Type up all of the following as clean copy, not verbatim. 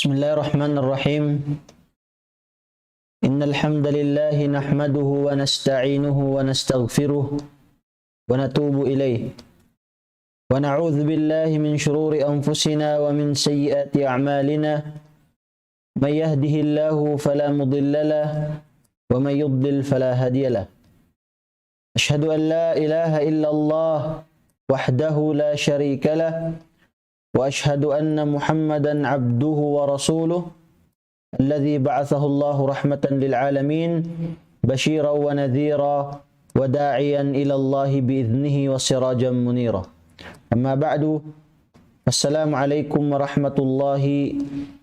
بسم الله الرحمن الرحيم. إن الحمد لله نحمده ونستعينه ونستغفره ونتوب إليه ونعوذ بالله من شرور أنفسنا ومن سيئات أعمالنا. من يهده الله فلا مضل له ومن يضلل فلا هادي له. أشهد أن لا إله إلا الله وحده لا شريك له وأشهد أن محمدا عبده ورسوله الذي بعثه الله رحمة للعالمين بشيرا ونذيرا وداعيا إلى الله بإذنه وسراجا منيرا. أما بعد، السلام عليكم ورحمة الله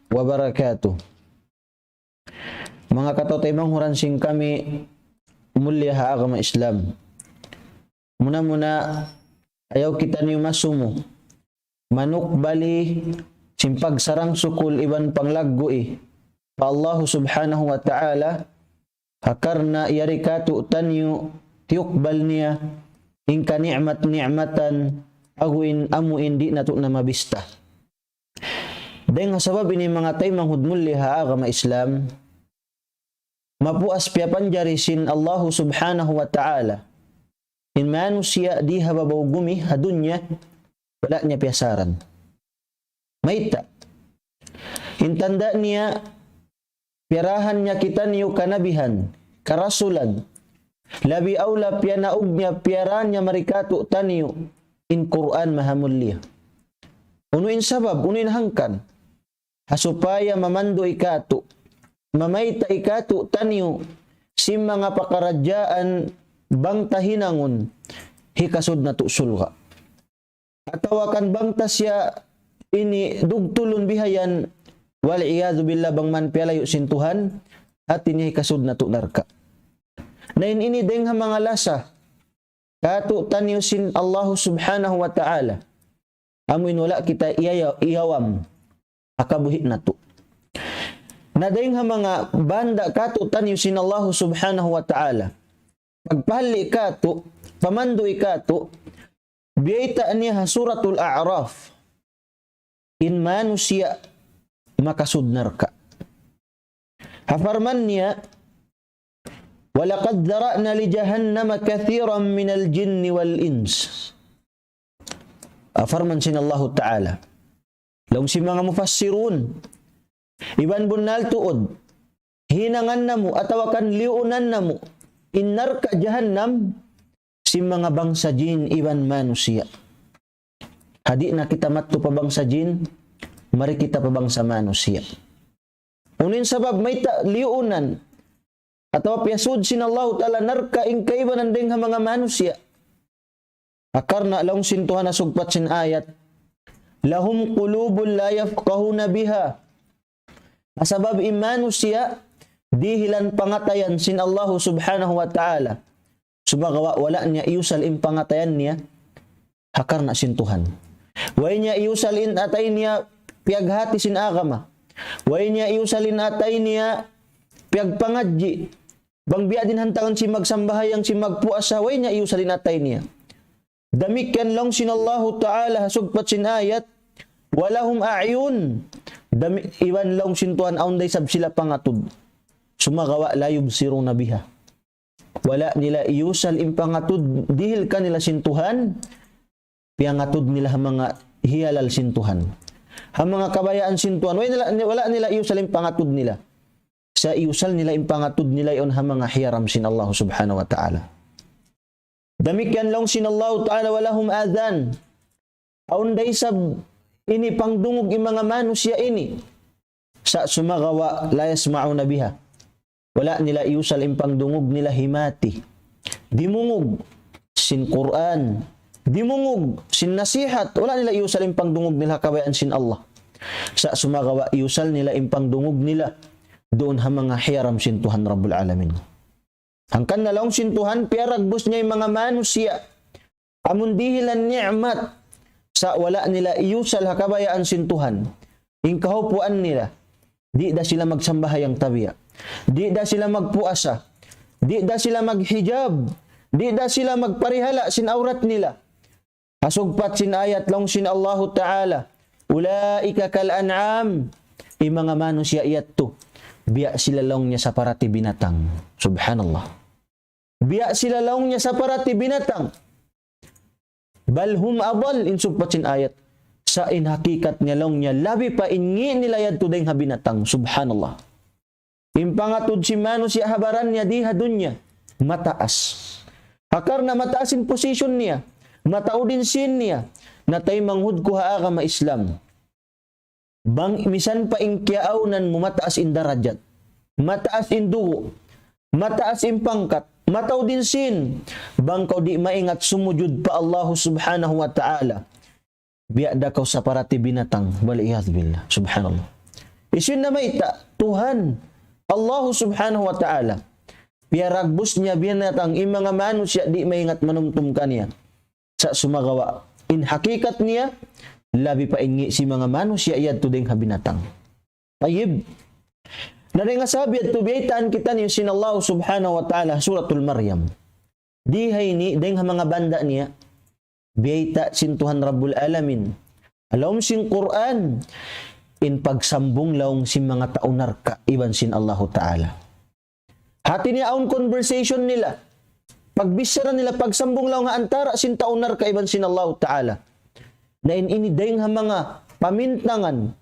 wabarakatuh. Mga katotoy manguransing kami mulia ha agama Islam. Muna-muna ayaw kita niyo masumo. Manuk bali simpag sarang sukul iban panglaggo pa Allah subhanahu wa ta'ala hakarna yarikatu tanyo tiukbal niya ingka ni'matan aguin amuin di nato na mabista. Dahil nga sabab ini mga tay manghudmuli ha agama Islam mapuas piapan jarisin Allah subhanahu wa ta'ala in manusia di hababaw gumi hadunya wala niya piasaran. Maita. Intanda niya, pirahan niya kita niyo kanabihan, karasulan. Labi aula pianaug niya, piarahan niya marikatu taniyo, in Quran mahamulya. Unuin sabab, unuin hangkan. Hasupaya mamando ikatu, mamaita ikatu taniyo, sim mga pakaradyaan bang tahinangon, hikasod na tusulga. Atawakan bang tasya ini dugtulun bihayan wal iyadu billah bang man pialayo sintuhan at ini kasud na tunarka. Nain ini deng mga lasa katu tanyo sin Allah subhanahu wa ta'ala amuin wala kita iyawam akabuhi na to. Na deng mga banda katu tanyo sin Allah subhanahu wa ta'ala pagpahali katu pamando ikatu biyaita niya suratul A'raf in manusia makasudnar ka. Hafarman niya walaqad dhara'na li jahannama kathiran minal jinni wal ins. Afarman sin Allah Ta'ala. Laung si mga mufassirun iban bunal tuod hinangan namo atawakan liunan namo innar ka jahannam si mga bangsa jin iban manusia. Hadi na kita matto pa bangsa jin, mari kita pa bangsa manusia. Unin sabab may liunan atau piasud sin Allah Ta'ala narka ingkaiban andeng ha mga manusia. Akarna laung sintuhan na sugpat sin ayat. Lahum qulubun la yafqahuna biha. Asabab manusia dihilan pangatayan sin Allah subhanahu wa ta'ala. Subagawa wala niya iusal impangatayan niya hakar na sintuhan. Way niya iusalin atay niya piaghati sin agama. Way niya iusalin atay niya piagpangadji. Bang biya din hantangan si magsambahayang si magpuasa. Way niya iusalin atay niya. Damikan lang sin Allah Ta'ala hasugpat sin ayat. Walahum a'yun. Iwan lang sintuhan aunday sab sila pangatud. Sumagawa la yubsiruna biha. Wala nila iusal impangatud dihil kanila sintuhan piangatud nila mga hialal sintuhan ha mga kabayaan sintuhan wala nila iusal impangatud nila sa iusal nila impangatud nila yon ha mga hiyaram sin Allah subhanahu wa ta'ala. Damikian lang sin Allah ta'ala walahum adhan aunday sab ini pangdungog yung mga manusia ini sa sumagawa la yasma'una biha. Wala nila iusal impang dungog nila himati. Dimungog sin Quran. Dimungog sin nasihat. Wala nila iusal impang dungog nila kabayaan sin Allah. Sa sumagawa iusal nila impang dungog nila doon ha mga hiyaram sin Tuhan Rabbul Alamin. Hangkan na lang sin Tuhan piaragbos niya yung mga manusia. Amundihilan ni'mat sa wala nila iusal ha kabayaan sin Tuhan. Ingkahupuan nila. Di da sila magsambahayang tabiya. Di da sila magpuasa. Di da sila maghijab. Di da sila magparihala sin aurat nila. Hasugpat sin ayat lang sin Allah Ta'ala. Ulaika kal an'am mga manusia iyat to, biya sila laong niya sa parati binatang. Subhanallah. Biya sila laong niya sa parati binatang. Balhum abal, insubpatin ayat. Sa hakikat niya laong niya, labi pa ingi nila yad to dayng habinatang. Subhanallah. Impangatod si manusia habaran niya diha dunya, mataas. Hakar na mataasin posisyon niya, mataudin sin niya, natay manghud ko haa ka ma-Islam. Bang misan pa inkyaunan mo mataas in darajat, mataas in dugo, mataas in pangkat, mataw din sin, bang kau di maingat sumujud pa Allah subhanahu wa ta'ala. Biada kau sa parati binatang, waliyad billah, subhanallah. Isin na maita, Tuhan, Allah subhanahu wa ta'ala, biaragbus niya binatang, mga manusia di maingat manumtum kaniya, sa sumagawa. In hakikat niya, labi pa ingi si mga manusia iyad to ding habinatang. Tayyib. Nari nga sabi at tubiyaitaan kita niyo sin Allah subhanahu wa ta'ala suratul Maryam. Dihay ni ding mga banda niya biyayta sin Tuhan Rabbul Alamin. Alawm sin Quran in pagsambong laong sin mga taunar ka iban sin Allah ta'ala. Hati niya aun conversation nila. Pagbisara nila pagsambong laong antara sin taunar ka iban sin Allah ta'ala. Na ini dayng mga pamintangan,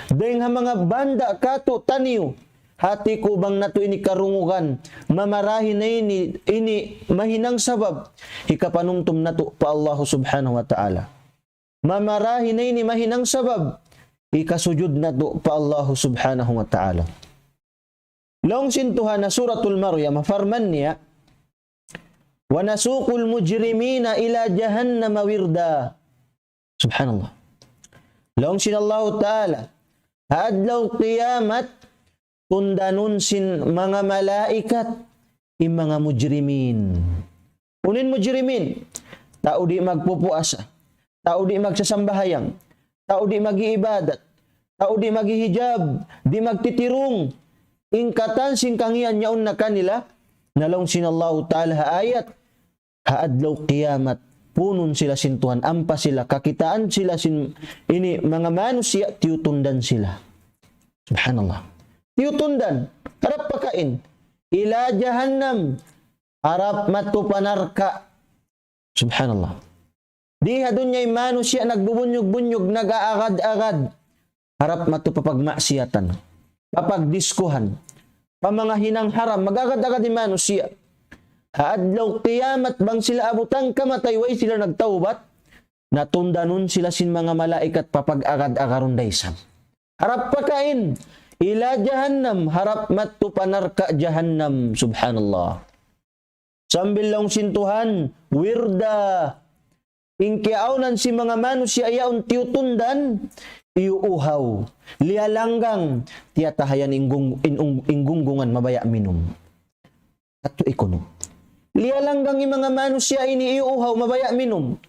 dayng mga banda kato taniyo, hati ko bang nato ini karungugan, mamarahin na ini mahinang sabab, ikapanungtum nato pa Allah subhanahu wa ta'ala. Mamarahin na ini mahinang sabab, ikasujud nato pa Allah subhanahu wa ta'ala. Laong sintuhan na suratul Maryam, farman niya, wa nasuqul mujrimina ila jahannama wirda. Subhanallah. Laong sinallahu ta'ala, hadlaw qiyamat, tundanun sin mga malaikat, mga mujrimin. Unin mujrimin, tao di magpupuasa, tao di magsasambahayang, tao di mag-iibadat, tao di maghihijab, di magtitirong, ingkatan sin kangian yaon na kanila, nalaong sinallahu ta'ala ayat, hadlaw qiyamat, punun sila sin Tuhan, ampa sila, kakitaan sila sin ini mga manusia, tiutundan sila. Subhanallah. Tiutundan, harap pakain. Ila jahannam, harap matupanarka. Subhanallah. Diha dunya'y manusia nagbubunyog-bunyog, nag-aagad-agad. Harap matupapagmaksiyatan, papagdiskuhan, pamangahinang haram, mag-agad-agad di manusia. Haadlaw qiyamat bang sila abutang kamatay, way sila nagtaubat, natundanon sila sin mga malaikat papag-agad-agaron daysan. Harap pakain, ila jahannam, harap matupanarka jahannam. Subhanallah. Sambil lang sintuhan, wirda, ingkiaunan si mga manusia yaon tiutundan, iuuhaw, lialanggang, tiyatahayan ingunggungan mabaya minum. At ikono. Lialanggang yung mga manusia ini iuhaw mabaya minum.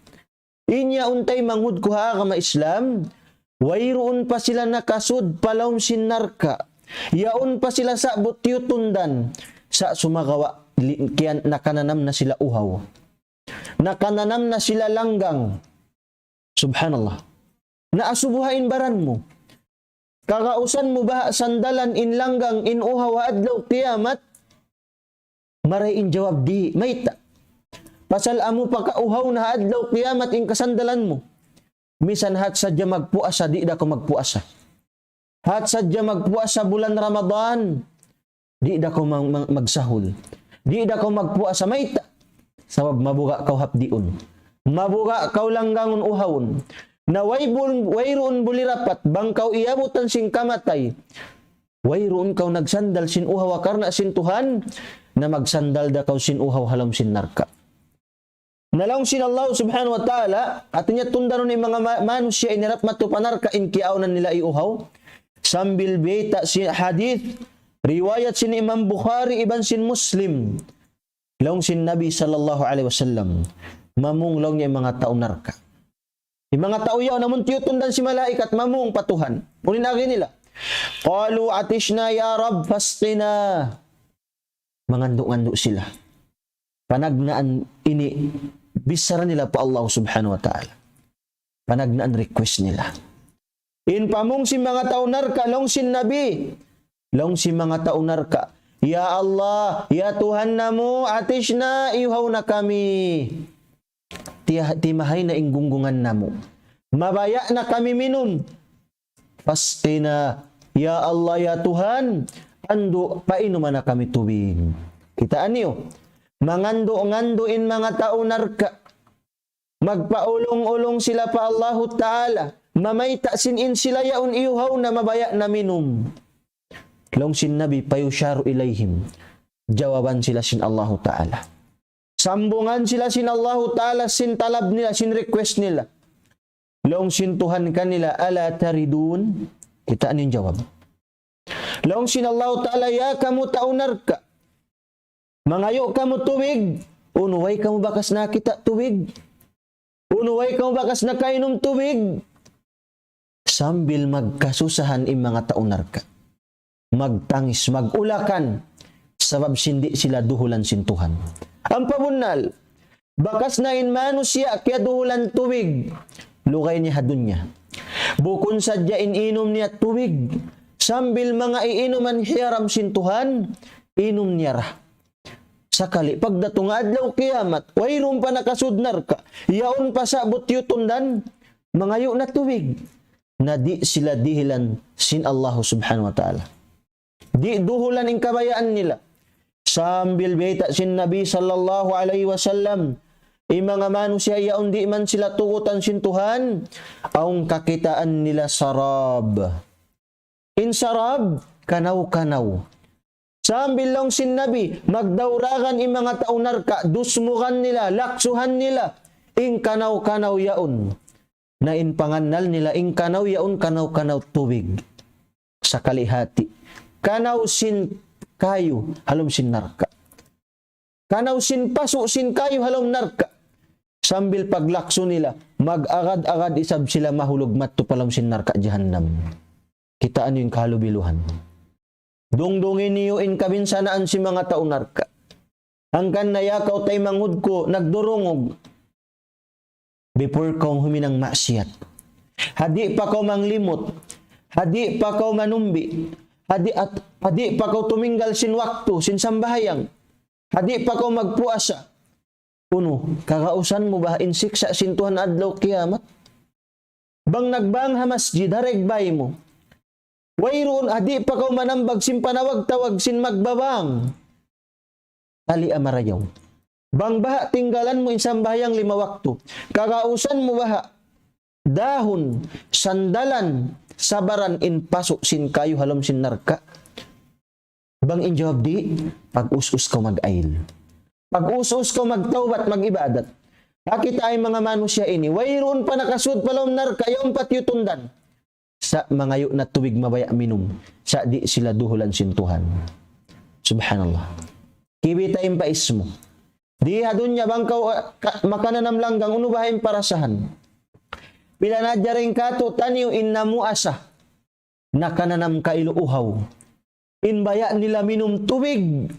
Inya untay manghud ko haa ka ma-Islam. Wayroon pa sila nakasud palawm sinarka. Yaon pa sila sa butiutundan. Sa sumagawa, nakananam na sila uhaw. Nakananam na sila langgang. Subhanallah. Naasubuhain baran mo. Kakausan mo ba sandalan in langgang in uhaw adlaw kiyamat? Maray in jawab di, mayta. Pasal amo pagkauhaw na adlaw kiyamat in kasandalan mo. Misan hat sadya magpuasa, di da ko magpuasa. Hat sadya magpuasa bulan Ramadan, di da ko magsahul. Di da ko magpuasa, mayta. Sabab mabuga kaw hapdiun. Mabuga kaw langgangon uhawon. Na wayroon bulirapat, bang kaw iabutan sing kamatay. Wayroon kaw nagsandal sin uhaw karna sin Tuhan, na magsandal da kaw sin uhaw halam sin narka. Nalaong sin Allah subhanahu wa ta'ala, at niya tundanon ni mga manusia inirap matupanarka in kiaunan nila iuhaw. Sambil beta si hadith, riwayat sin Imam Bukhari iban sin Muslim. Laong sin Nabi sallallahu alaihi wasallam, mamung laong niya mga tao narka. Yung mga tao yaw namun tiutundan si malaikat, mamung patuhan. Unin agi nila. Qalu atishna ya Rab fasqina. Mangando-ngando sila. Panagnaan ini, bisara nila pa Allah subhanahu wa ta'ala. Panagnaan request nila. In pamong si mga taunar ka, long sin Nabi. Long si mga taunar ka. Ya Allah, ya Tuhan namo, atish na, iuhaw na kami. Timahay na inggunggungan namo. Mabaya na kami minum. Pastina, ya Allah, ya Tuhan, ando, painuman na kami tubig. Kitaan niyo, mangando-ngandoin mga taunar ka. Magpaulong-ulong sila pa Allahu Ta'ala. Mamayta sinin sila yaon iuhaw na mabaya na minum. Long sin Nabi payusharu ilayhim. Jawaban sila sin Allahu Ta'ala. Sambungan sila sin Allahu Ta'ala, sin talab nila, sin request nila. Long sin Tuhan kanila, ala taridun. Kitaan yung jawab. Long sin Allahu Ta'ala, ya kamu taunar ka. Mangayo kamu tubig. Unuway kamu bakas nakita tubig. Unuway kamu bakas nakainom tubig. Sambil magkasusahan yung mga taunar ka. Magtangis, magulakan. Sabab sindi sila duhulan sin Tuhan. Ang pabunal, bakas na inmano siya kaya duhulan tubig. Lukay niya hadunya. Bukon sadya ininom niya tubig. Sambil mga iinuman hiyaram sin Tuhan, inom niya ra. Sakali, pagdatong adlaw kiyamat, wayron pa nakasudnar ka, yaon pa sa butyutundan, mangayo na tubig. Na di sila dihilan sin Allah subhanahu wa ta'ala. Di duhulan in kabayaan nila. Sambil beta sin Nabi sallallahu alaihi wasallam, mga manusia yaon di man sila tugutan sin Tuhan, ang kakitaan nila sarab. In sarab, kanaw-kanaw. Sambil lang sin Nabi, magdauragan in mga taunar ka, dusmukan nila, laksuhan nila, in kanaw-kanaw yaon. Na in panganal nila, in kanaw yaon, kanaw-kanaw tubig. Sa kalihati. Kanaw sin kayo, halom sin narka. Kanaw sin paso, sin kayo, halom narka. Sambil paglakso nila, mag-agad-agad isab sila mahulog matto palam sin narka jahannam. Kitaan yung kalubiluhan. Dungdungin niyo in kabinsanaan si mga taunar ka. Hanggang nayakaw tay mangud ko, nagdurungog. Before kong huminang maksiyat. Hadi pa kau manglimot. Hadi pa kau manumbi. Hadi pa kau tuminggal sin waktu, sin sambahayang. Hadi pa kau magpuasa. Uno, kakausan mo ba insiksa sin Tuhan adlaw kiyamat? Bang nagbang ha masjid, haregbay mo. Wayroon, hadi pa kau manambag sin panawag-tawag sin magbabang. Tali amarayaw. Bang baha tinggalan mo isang bahayang 5 waktu. Kakausan mo baha dahon, sandalan, sabaran in paso sin kayo halom sin narka. Bang injawab di, pag-us-us ka mag-ail. Pag-us-us ka magtawbat, mag-ibadat. Akita ay mga manusya ini, wayroon pa nakasud palom narka, yung patyutundan. Sa mga yun na tubig mabaya minum, sa di sila duhulan sin Tuhan. Subhanallah. Kibitayin pa ismo. Di hadun niya bang makananam langgang unubahin parasahan. Pila na jaring kato taniw innamu asa. Nakananam ka iluuhaw. Inbaya nila minum tubig.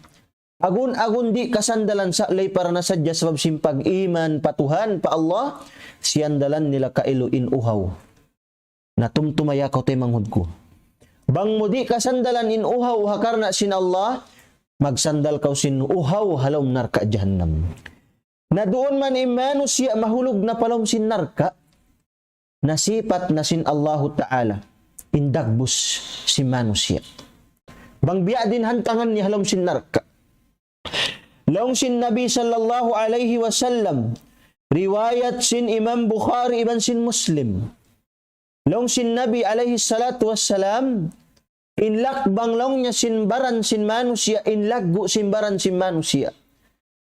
Agun-agun di kasandalan sa lay para nasadya sabab simpag iman patuhan pa Allah. Siyandalan nila ka ilu inuhaw. Natumtumaya ka tay manghud ko. Bang mo di kasandalan inuhaw hakarna sin Allah. Magsandal kaw sin uhaw halom narka jahannam. Na doon man imanus siya mahulog na palom sin narka. Nasipat na sin Allahu Ta'ala. Indagbus si manusya. Bang biya din hantangan ni halom sin narka. Laong sin Nabi sallallahu alaihi wasallam. Riwayat sin Imam Bukhari iban sin Muslim. Laong sin Nabi alaihi salatu wassalam. Inlakbang long niya sinbaran sin manusya, inlaggo sinbaran sin manusya.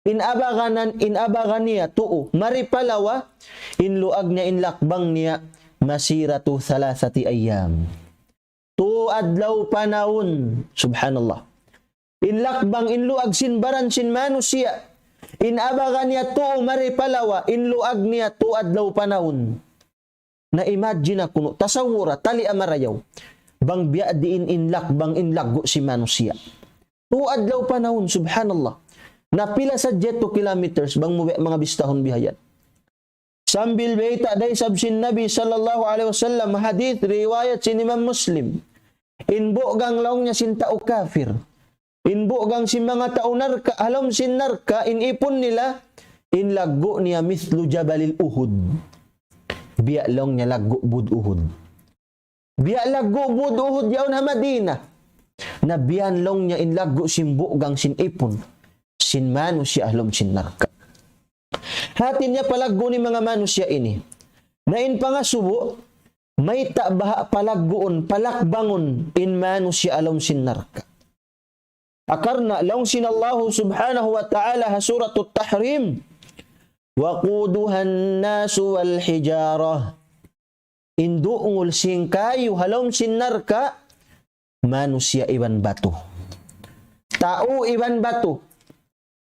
Inabagan niya tuo, maripalawa, inluag niya inlakbang niya, masiratu 3 ayyam. Adlaw panahon, subhanallah. Inlakbang inluag sinbaran sin manusya, inabagan niya tuo, maripalawa, inluag niya adlaw panahon. Na-imagine ako, tasawura, tali amarayaw. Bang biya diin inlak, bang inlaggo si manusya. Adlaw panahon, subhanallah. Napila sa jet 2 kilometers, bang mga bistahon bihayan. Sambil baita day sabsin Nabi sallallahu alaihi wasallam hadith riwayat sin Imam Muslim. Inbo gang laong niya sin tao kafir. Inbo gang sin mga tao narka, halom sin narka, inipon nila, inlago niya mithlu jabalil Uhud. Biya laong niya lago bud Uhud. Biya lago bud Uhud yaon ha Madina. Na biyan laong niya inlago simbo gang sin ipon. Sin manusya halom sin narka. Hatin niya palago ni mga manusya ini. Na in pangasubo, may tabaha palaggoon, palakbangon in manusya alom sin narka. Akarna laong sin Allah subhanahu wa ta'ala ha suratul Tahrim. Waquduhan nasu wal hijarah. Induungul sin kayo halom sin narka, manusya iban batu. Tao iban batu.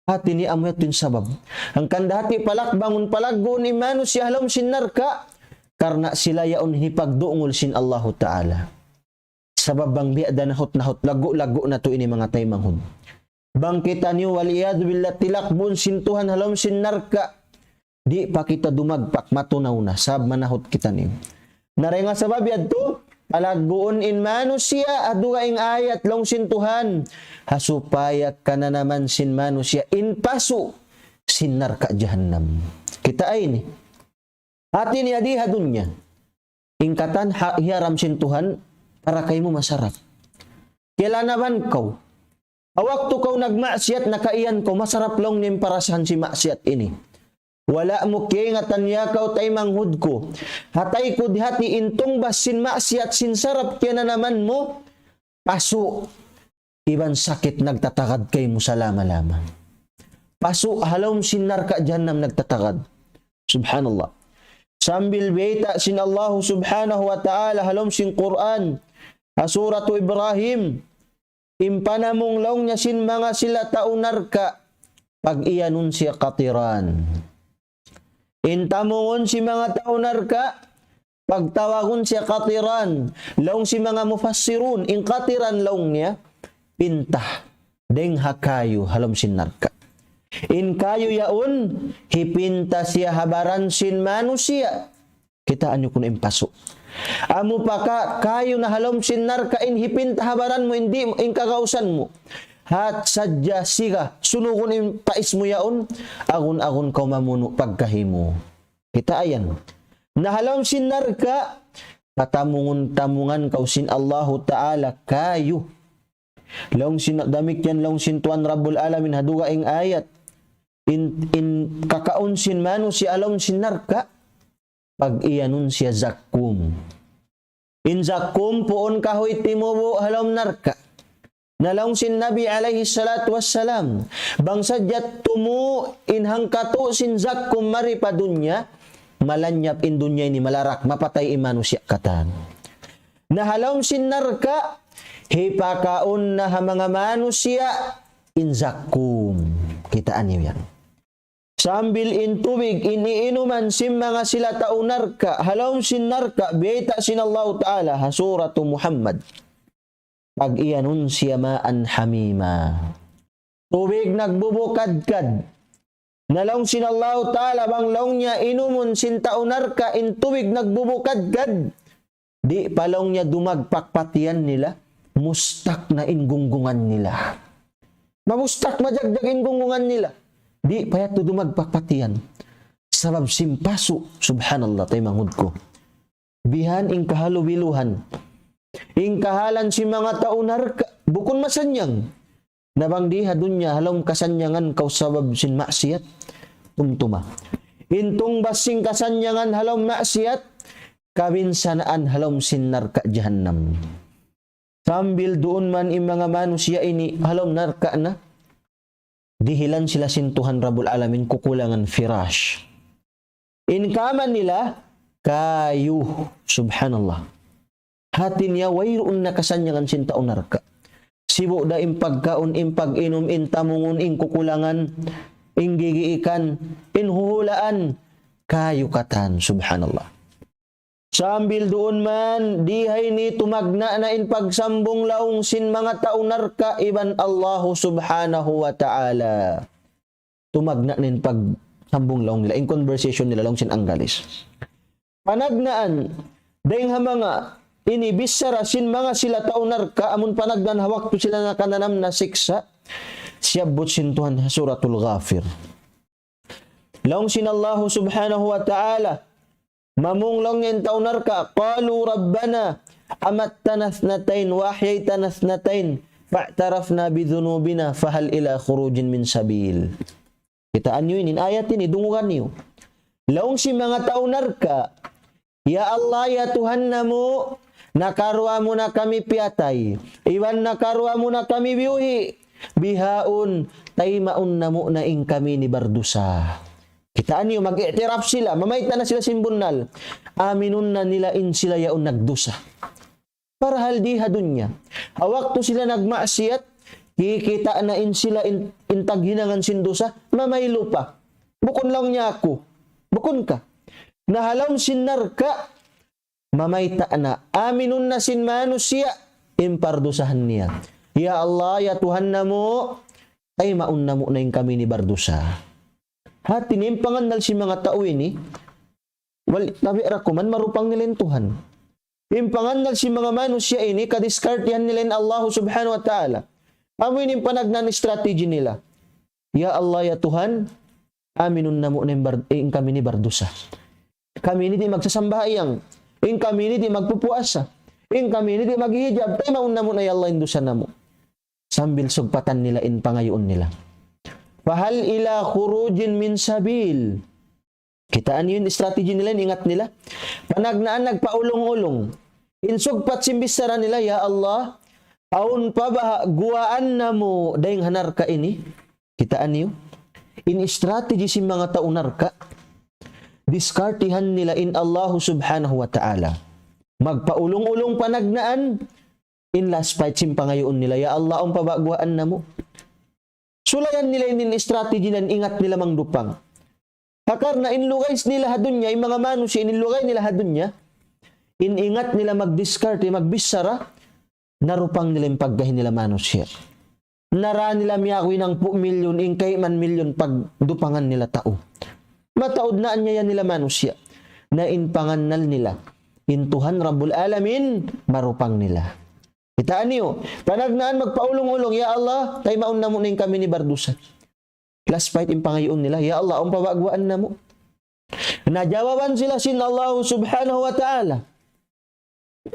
Hati ni amoy tin sabab. Ang kandati palakbangon palaggo ni manusya halom sin narka, karena sila yaon hipagduungol sin Allah Ta'ala. Sabab bang biada nahot lago-lago na to ini mga taymanghod. Bang kita niyo waliyad billah tilakbon sin Tuhan halom sin narka. Di pa kita dumagpak matunaw na sab manahot kita niyo. Naray nga sabab yadto palaggoon in manusya aduga ing ayat long sin Tuhan hasupayak ka na naman sin manusya in paso sin narka jahannam. Kita ay ni hati ni adi hadunya. Ingkatan hiaram sin Tuhan para kay mo masarap. Kailan naman kau? Awak to kau nagmaksiat nakaiyan ko masarap long nim parasahan si maksiat ini. Wala mo kay nga tanya kau tay manghud ko. Hatay ko dihati intong bas sin maksiat sin sarap kaya na naman mo paso. Iban sakit nagtatakad kay mo sa lama-lama. Paso halom sin narka jahannam nagtatakad. Subhanallah. Sambil baita sin Allah subhanahu wa ta'ala halom sin Quran. Suratu Ibrahim. Impanamong laong niya sin mga sila taunarka. Pag iyanun siya katiran. Intamongon si mga taunarka. Pagtawagon siya katiran. Laong si mga mufassirun. In katiran laong niya. Pintah. Deng hakayo halom sin narka. In kayo yaon, hipinta siya habaran sin manusia. Kitaan nyo kung impaso. Amo pa ka, kayo na halom sin narka in hipinta habaran mo, hindi in kakausan mo. Hat sadya siga, sunugon in pais mo yaon, agun-agun kau mamuno pagkahimo. Kita ayan. Nahalom sin narka, patamungon-tamungan kau sin Allahu Ta'ala kayo. Long sin damik yan long sin Tuan Rabbul Alamin haduga ing ayat. In kakaon sin manu si alom sin narka pag iyanun siya zakkum. In zakkum poon kahoy timubo halom narka. Nalong sin Nabi alaihi salatu wassalam bang sadyat tumu in hangkato sin zakkum mari pa dunya malanyap in dunya ini malarak mapatay imanu siya katan. Nahalom sin narka hipakaon na mga manusia in zakkum. Kitaan niyo yan. Sambil in tubig, iniinuman sin mga sila taunarka, halom sin narka, biyeta sin Allah Ta'ala, hasuratu Muhammad. Pag iyanun siya maan hamima. Tubig nagbubukadkad. Nalong sin Allah Ta'ala, bang laong niya inumun sin taunarka, in tubig nagbubukadkad. Di palong niya dumagpakpatian nila, mustak na ingunggungan nila. Mamustak majagdag ingunggungan nila. Di payat to dumagpakpatian. Sabab simpaso, subhanallah, tay manghud ko. Bihan ing kahalubiluhan. Ing kahalan si mga taunarka, bukon masanyang. Nabang di hadunya halom kasanyangan kau sabab sin maksiat. Tumtuma. Intong basing kasanyangan halom maksiat, kabinsanaan halom sin narka jahannam. Sambil doon man yung mga manusia ini halom narka na, dihilan sila sin Tuhan Rabbul Alamin kukulangan firash. Inkaman nila, kayu, subhanallah. Hati niya, wayroon na kasanyangan sin taon narka. Sibo da impagkaon, impag-inom, intamungon, inkukulangan, inggigiikan, inhuhulaan, kayu katan, subhanallah. Sambil doon man, dihay ni tumagna na in pagsambong laong sin mga taunarka iban Allahu subhanahu wa ta'ala. Tumagna na in Sambong laong nila. In conversation nila, laong sin anggalis. Panagnaan, dahil nga mga inibisara sin mga sila taunar ka, amun panagnan hawak to sila na kananam na siksa, siyabot sin Tuhan suratul Ghafir. Laong sin Allah subhanahu wa ta'ala, mamunglang yung taunar ka, qalu rabbana, amattana thnatain, wahyaytana thnatain, fa'tarafna bidhunubina, fahal ila khurujin min sabil. Kitaan nyo in ayat ini, dungukan nyo. Laong si mga taunar ka, ya Allah, ya Tuhan namo, nakarwa mo na kami piatay, iwan nakarwa mo na kami biuhi, bihaun, taymaun namo na ing kami ni bardusa. Kitaan nyo, mag-i'tiraf sila, mamayta na sila simbunal, aminun na nila in sila yaon nagdusa. Para haldi hadunya, hawak to sila nagmaasiyat, kikita na in sila intag hinangan sindusa, mamaylo pa. Bukon lang niya ako, bukon ka. Nahalaw sinar ka, mamayta na, aminun na sin manusia, impardusahan niya. Ya Allah, ya Tuhan namo, ay maun namo na yung kami ni bardusa. Hati nimpangan si mga tao ini, tabi rakuman marupang nila Tuhan. Impangan si mga manusia ini, kadiskartihan nila Allah subhanahu wa ta'ala. Amoy ning panagnan strategy nila. Ya Allah, ya Tuhan, aminun namo na yung kami ni bardusa. Kami ini di magsasambahayang, in kami ini di magpupuasa, in kami ini di maghihijab, tayo maun namo na ya Allah indusa namo. Sambil sugpatan nila in pangayoon nila. Fahal ila khurujin min sabil. Kitaan yun, strategy nila, ingat nila. Panagnaan nagpaulong-ulong. Insugpat simbisara nila, ya Allah, aun pa ba guwaan na mo dahing hanar ka ini? Kitaan niyo? In strategy si mga taunar ka, diskartihan nila in Allah subhanahu wa ta'ala. Magpaulong-ulong panagnaan, in last fight simpangayoon nila, ya Allah, aun pa ba guwaan na mo? Sulayan nila in strategy na ingat nila mangdupang. Hakar na inlugay nila hadunya, yung mga manusia, inilugay nila hadunya, iningat nila mag-discard, magbisara, narupang nila yung paggahin nila manusia. Nara nila miyakoy ng milyon, ingkay man milyon pagdupangan nila tao. Mataod na niya nila manusia, na inpanganal nila, intuhan Rabbul Alamin, marupang nila. Kitaan niyo, panagnaan magpaulong-ulong, ya Allah, tayo maun na mo na kami ni bardusa. Last fight yung pangayoon nila, ya Allah, ang pabagwaan na mo. Najawaban sila sin Allah subhanahu wa ta'ala.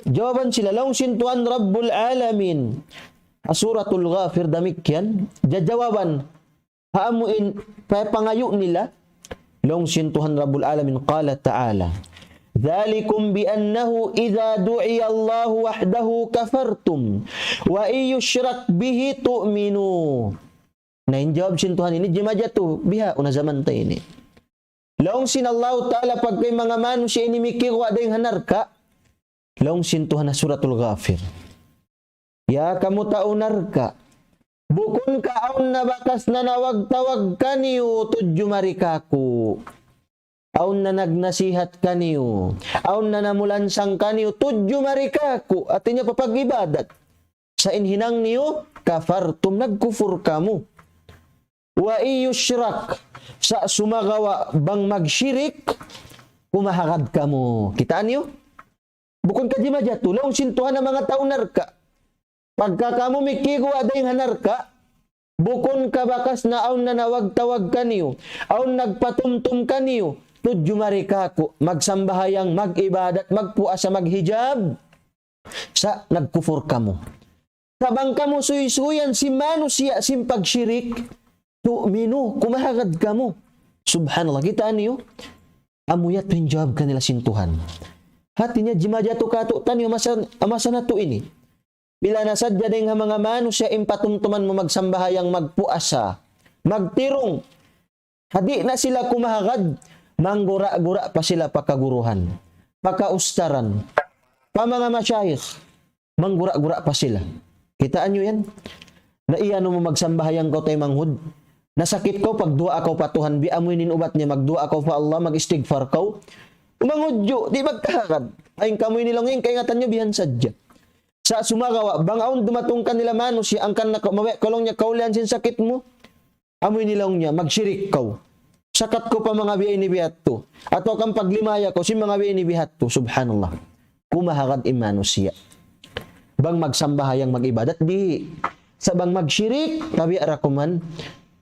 Jawaban sila, laong sintuan Rabbul Alamin. Suratul Ghafir damikyan, jajawaban, haamuin, pangayo nila, laong sintuhan Rabbul Alamin, qala ta'ala, ذلكم بأنه إذا دعي الله وحده كفرتم وإن يشرك به تؤمنوا. Nah, jawab sin Tuhan ini jemajatu biha una zaman ta ini. Laong sin Allah Ta'ala pag kay mga manusia ini mikirwa dayang hanarka. Laong sin Tuhan na suratul Ghafir. Ya kamu taunarka. Bukun ka aun na bakas na nawag-tawag kaniyo tudyo marikaku. Aun na nagnasihat kaniyo. Aun na namulansang kaniyo tudyo marikaku. Artinya papag-ibadat. Sa inhinang niyo, kafartum, nagkufur kamu. Wa iyushrak, sa sumagawa bang magsyirik, kumahagad kamu. Kitaan niyo? Bukon ka di majatu, laong sintuhan ng mga taunar ka. Pagka kamu mikigwa dayang hanar ka, bukon ka bakas na aun na nawag-tawag kaniyo, aun nagpatumtum kaniyo, tudyo marikaku, magsambahayang, mag-ibadat, magpuasa, maghijab, sa nagkufur kamu. Kabang kamu suy-suyan si manusia, sim pagsyirik, tu'minu, kumahagad kamu. Subhanallah, kitaan niyo? Amuyat rin jawab kanila sintuhan. Hati niya, jimajatu kato, tanyo, amasa na to ini. Bila nasadya din nga mga manusia, impatumtuman mo magsambahayang, magpuasa, magtirong. Hadi na sila kumahagad, manggura-gura pa sila pakaguruhan, pakaustaran, pa mga masyayikh, manggura-gura pa sila. Kitaan nyo yan? Na iyano mo magsambahayang ko tayo manghud. Nasakit ko, pagdua ako patuhan, bi amoy ninubat niya, magdua ako pa Allah, mag-istighfar ko. Umangudyo, di magkahagad. Ayong kamoy nilang yung kaingatan nyo, bihan sadya. Sa sumagawa, bangaon dumatong ka nila manusia, ang kan na kalong niya kaulian sin sakit mo, amoy nilang niya, magsyirik ka. sakat ko pa mga biya inibihat to. Ato kang paglimaya ko, si mga biya inibihat to. Subhanallah. Kumahagad imano siya. Bang magsambahayang mag-ibadat, di. Sa bang magsyirik, tabi arakuman,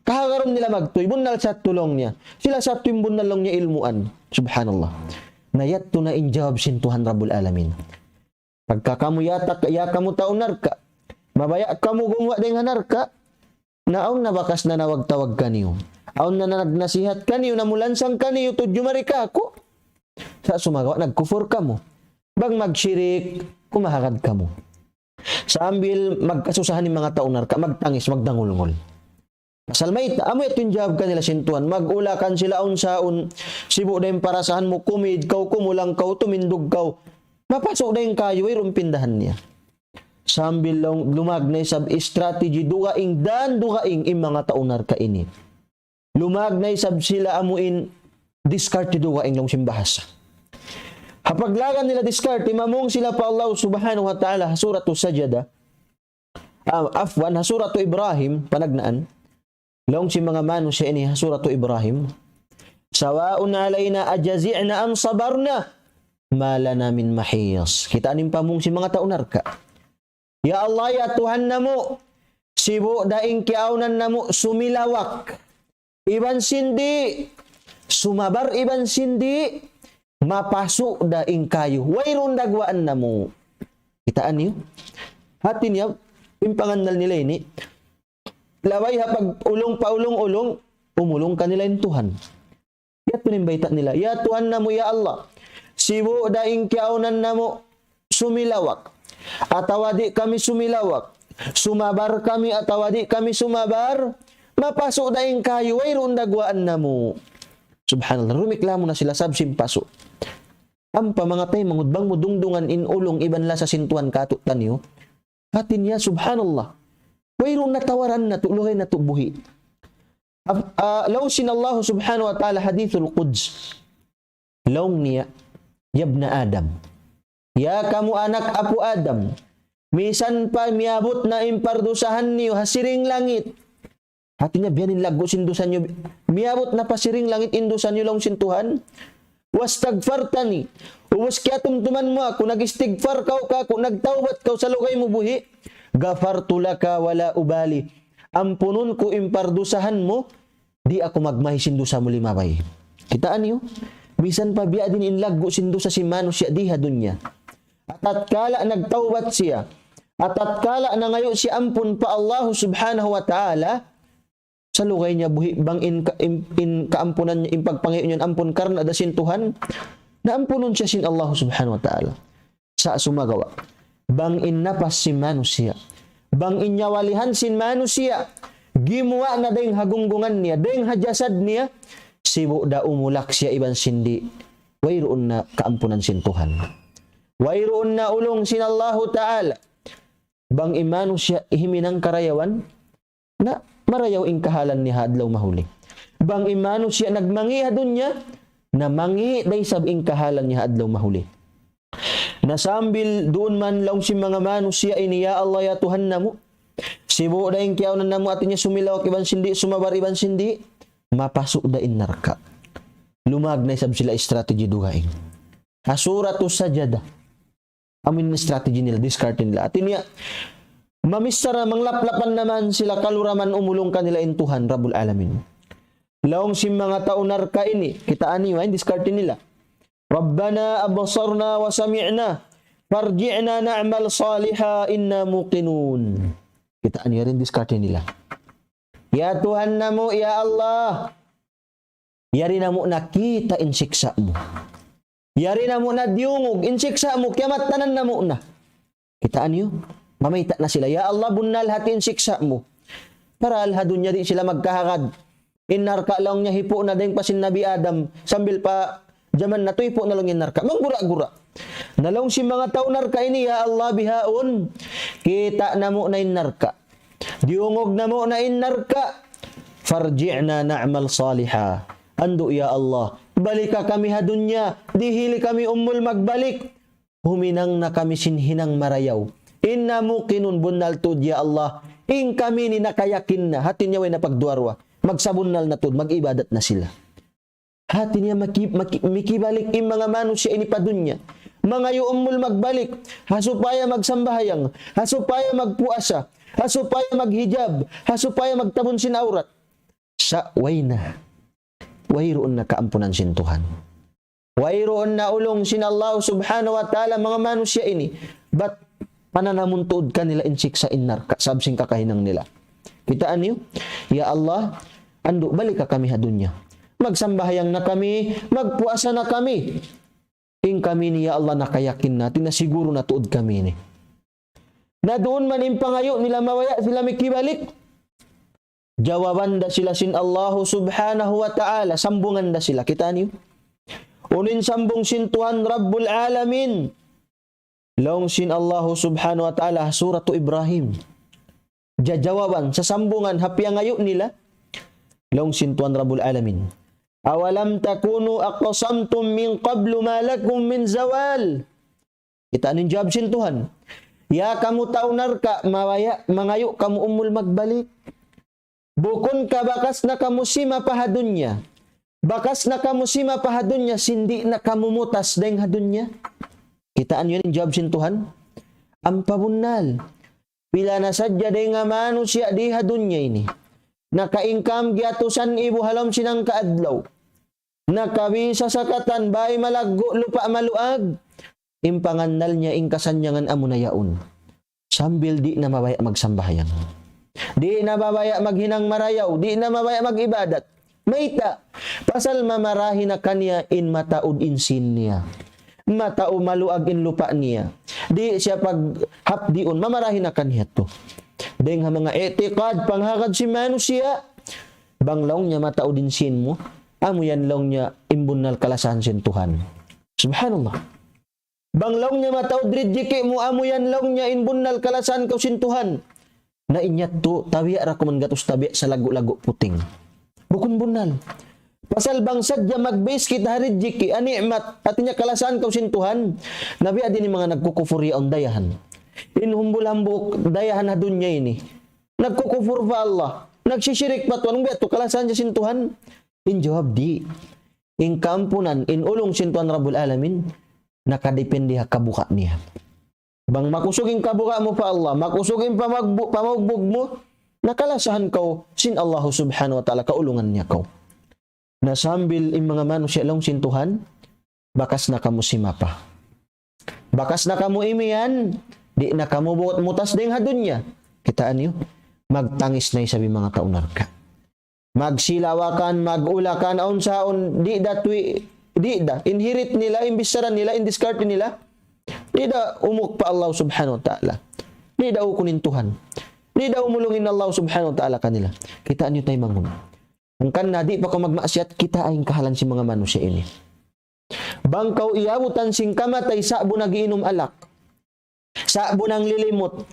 kahagaron nila magtuy, bunal sa tulong niya. Sila sa tuwing bunal lang niya ilmuan. Subhanallah. Nayat to na injawab sin Tuhan Rabbul Alamin. Pagka kamu yatak, ya kamu taunar ka, mabaya kamu gumawa dengan narka, naon na bakas na nawag-tawag kaniyo. Aon na nagnasihat kaniyo, namulansang kaniyo, tudyo marika ako. Sa sumagawa, nagkufur kamo. Bang magsyirik, kumahagad kamo. Sa ambil magkasusahan ng mga taunar ka, magtangis, magdangulngol. Salmay, amo ito yung jawab kanila sintuhan. Magulakan sila unsaon, sibo na yung parasahan mo, kumid, kau kumulang kau, tumindog kau. Mapasok na yung kayo, ay rumpindahan niya. Sambil lumagnay sab strategy, dugaing dan dugaing yung mga taunar ka ini. Lumagnay sab sila amuin, diskarte dugaing lang simbahasa. Hapaglagan nila diskarte, mamong sila pa Allah subhanahu wa ta'ala, suratu Sajada, suratu Ibrahim, panagnaan, long si mga mano siya ini, suratu Ibrahim, sawaun alayna ajazi'na am sabarna, malana min mahiyas. Kita aning pamong si mga taunar ka. Ya Allah, ya Tuhan namo, sibo daing kiaunan namo, sumilawak, iban sindi, sumabar iban sindi, mapasok daing kayo, wayron dagwaan namo. Kitaan niyo? Hati niya, impangandal nila ini, laway hapag ulong pa ulong-ulong, umulong kanila yung Tuhan. Yato nimbayta nila, ya Tuhan namo, ya Allah, sibo daing kiaunan namo, sumilawak, atawadi kami sumilawak, sumabar kami atawadi kami sumabar, mapasok daing kayo, wayron dagwaan namo. Subhanallah, rumiklamo na sila sabsim paso. Ang pamangatay, mangudbang mo dungdungan in ulong iban la sa sintuan katutan niyo. Hatin niya, subhanallah. Wayron natawaran na tulungay na tubuhi. Lawsin Allah subhanahu wa ta'ala hadithul Quds. Lawng niya, yabna Adam. Ya kamu anak apu Adam. Misan pa miabot na impardusahan niyo hasiring langit. Hatinya biyanin lago sindusan niyo. Miabot na pasiring langit indusan niyo lang sintuhan. Wastagfartani. Uwas kaya tumtuman mo ako, nag-istigfar kau ka, kung nagtawbat kau sa lugay mo buhi, gafartulaka wala ubali. Ampunon ko impardusahan mo, di ako magmahisindusa mo limabay. Kitaan niyo? Misan pa biya din inlago sindusa si Mano siya diha dunya. At kala nagtawbat siya, at kala na ngayon si ampun pa Allah subhanahu wa ta'ala, sa lugay niya buhi bang in kaampunan niya impagpangayon niya ampun karna da sin Tuhan na ampunon siya sin Allah subhanahu wa ta'ala sa sumagawa bang in napas si manusia bang inyawalihan sin manusia gimuwa na ding hagunggungan niya ding hajasad niya sibo da umulak siya iban sindi wayroon na kaampunan sin Tuhan wayroon na ulong sin Allah ta'ala bang imano siya ihiminang karayawan na marayaw ing kahalan ni hadlaw mahuli. Bang imano siya nagmangiha dunya na mangi day sab ing kahalan ni hadlaw mahuli. Nasambil doon man lang si mga mano siya ini ya Allah ya Tuhan namo. Sibo da ing kiyaw namo atin niya sumilaw iban sindi sumabar iban sindi mapasok da in narka. Lumagnay sab sila strategy duhaing. Suratu Sajada. Amin strategy nila discard nila. Atin niya mamisara manglaplapan naman sila kaluraman umulong kanila in Tuhan Rabbul Alamin. Laong si mga taunar ka ini, kita ani wa diskarte nila. Rabbana absarna wa sami'na farji'na na'mal saliha inna muqinun. Kita ani rin diskarte nila. Ya Tuhan namo ya Allah. Yari namo nakita in siksa mo. Yari namo na diungog in siksa mo kiamat tanan namo na. Kita ani mamayta na sila, ya Allah, bunal hatin siksa mo. Para alhadun niya di sila magkahagad. Inarka lang niya hipo na din pa si Nabi Adam. Sambil pa jaman na to hipo na lang inarka. Manggura-gura. Nalong si mga tao narka ini, ya Allah, bihaon. Kita na mo na inarka. Diungog na mo na inarka. Farji'na na'mal saliha. Ando, ya Allah. Balika kami hadunya. Dihili kami umul magbalik. Huminang na kami sinhinang marayaw. Inna muqinun bunnal tud ya Allah. In kami ni nakayakin na hatin niya way na pagduarwa. Magsabunnal na tud, mag-ibadat na sila. hati niya mikibalik in mga manusia ini padunya. Mga yuumul magbalik, hasupaya magsambahayang, hasupaya magpuasa, hasupaya maghijab, hasupaya magtabon sin aurat. Sa wayroon na kaampunan sin Tuhan. Wayroon na ulong sin Allah subhanahu wa ta'ala mga manusia ini. But pananamuntuod ka nila insiksa innar, sabsing kakahinang nila. Kitaan niyo? Ya Allah, ando balik ka kami hadunya. Magsambahayang na kami, magpuasa na kami. In kami ni ya Allah nakayakin natin na siguro na tuod kami ni. Na doon man impangayo nila mawaya sila mikibalik. Jawaban da sila sin Allah subhanahu wa ta'ala. Sambungan da sila. Kitaan niyo? Unin sambung sin Tuhan Rabbul Alamin. Laong sin Allah subhanahu wa ta'ala suratu Ibrahim. Jawaban sa sambungan hapiang ngayo nila. Laong sin Tuhan Rabbul Alamin. Awalam takunu aqsamtum min qablu ma lakum min zawal. Kita anin jawab sin Tuhan. Ya kamu taunar ka mawaya mangayo kamu umul magbalik. Bukon ka bakas na kamu sima pahadunya. Bakas na kamu sima pahadunya sindi na kamu mutas deng hadunya. Kita anin yun jawab sin Tuhan. Ampabunnal. Pila na sadya deng manusia di hadunya ini. Naka-income giatusan ibu halom sinang kaadlaw. Nakawisa sa katan bay malaggo lupa maluag. Impangannal niya ingkasanyangan amo na yaon. Sambil di na mabaya magsambahayan. Di na mabaya maghinang marayaw, di na mabaya magibadat. Maita pasal mamarahi na kanya in mataud insin niya. Matao maluag in lupa niya. Di siya pag hapdion mamarahi na kanya to. Deng mga etikad panghagad si manusia banglaw niya matao din sin mo amo yan law niya imbunal kalasan sin Tuhan subhanallah banglaw niya matao dridjiki mo amo yan law niya imbunal kalasan ka sin Tuhan na inyat to tabiya ra kuman gatos tabiya sa lago-lago puting bukun bunal pasal bang sadya magbase kita haridjiki animat at niya kalasan ka sin Tuhan nabiya din mga nagkukufuri on dayahan inhumbul-hambuk dayahan na dunya ini. Nagkukufur pa Allah. Nagsisyirik pa tuwan. Anong beto? Kalasan siya sin Tuhan? In jawab di. In kampunan, in ulong sin Tuhan Rabbul Alamin, nakadepende ha kabuka niya. Bang makusugin kabuka mo pa Allah, makusugin pamagbog mo, nakalasahan kau sin Allah subhanahu wa ta'ala, kaulungan niya kau. Nasambil in mga manusia long sin Tuhan, bakas na kamu simapa. Bakas na kamu imian, di na kamu buot mutas ding hadunya. Kitaan niyo, magtangis na isabi mga kaunar ka. Magsilawakan, magulakan, aun-saon, di da, inherit nila, imbisaran nila, indiscard nila. Di da umuk pa Allah subhanahu wa ta'ala. Di da ukunin Tuhan. Di da umulungin Allah subhanahu wa ta'ala kanila. Kitaan niyo tayo mangun. Ang na di pa ko magmasyat, kita ay kahalan si mga manusia ini. Bangkaw iyabutan sing kamatay sa bu nagiinom alak. Sa bu nang lilimot.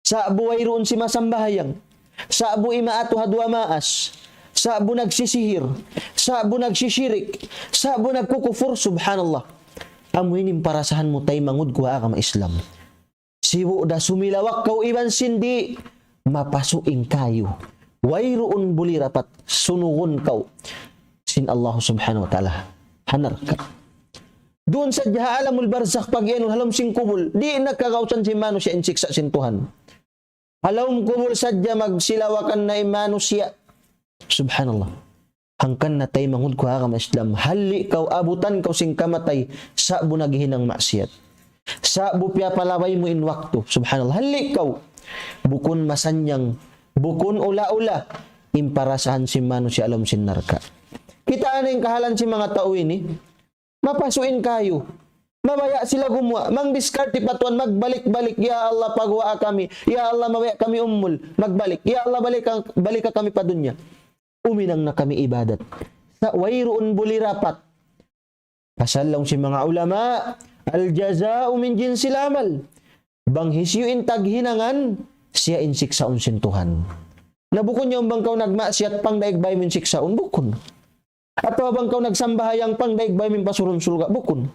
Sa bu wayroon si masambahayang. Sa bu imaato hadwa maas. Sa bu nagsisihir. Sa bu nagsisyirik. Sa bu nagkukufur. Subhanallah. Amuinin parasahan mo tay mangud kuha ka ma-Islam. Sibu da sumilawak kau iban sindi. Mapasuing kayo. Wayroon buli rapat. Sunugon kau. Sin Allah subhanahu wa ta'ala. Hanar ka. Doon sa diha alamul barzakh pag iyan halom sing kubul, di nakagawsan si manusia insiksa sin Tuhan. Halom kubul sadya magsilawakan na manusia. Subhanallah. Hangkan na tay mangud ko hakam Islam, hali kau abutan kau sing kamatay sa bu naghinang maksiat. Sa bu pia palaway mo in waktu. Subhanallah. Hali kau bukun masanyang, bukun ula-ula imparasahan si manusia alam sin narka. Kita aning kahalan si mga tao ini. Mapasuin kayo. Mabaya sila gumawa. Mang-discard patuan. Magbalik-balik. Ya Allah, pagwa kami. Ya Allah, mabaya kami umul. Magbalik. Ya Allah, balik ka kami pa dunya. Uminang na kami ibadat. Sa wayroon buli rapat. Pasalong si mga ulama. Al-jaza'u min jinsil amal. Bang hisyuin taghinangan. Siya insiksaon sin Tuhan. Nabukon yung bang kau nagmasyat pang daigbay min siksaon. Bukon. Ato bang kau nagsambahayang pang daigbay min pasurun sulga. Bukon.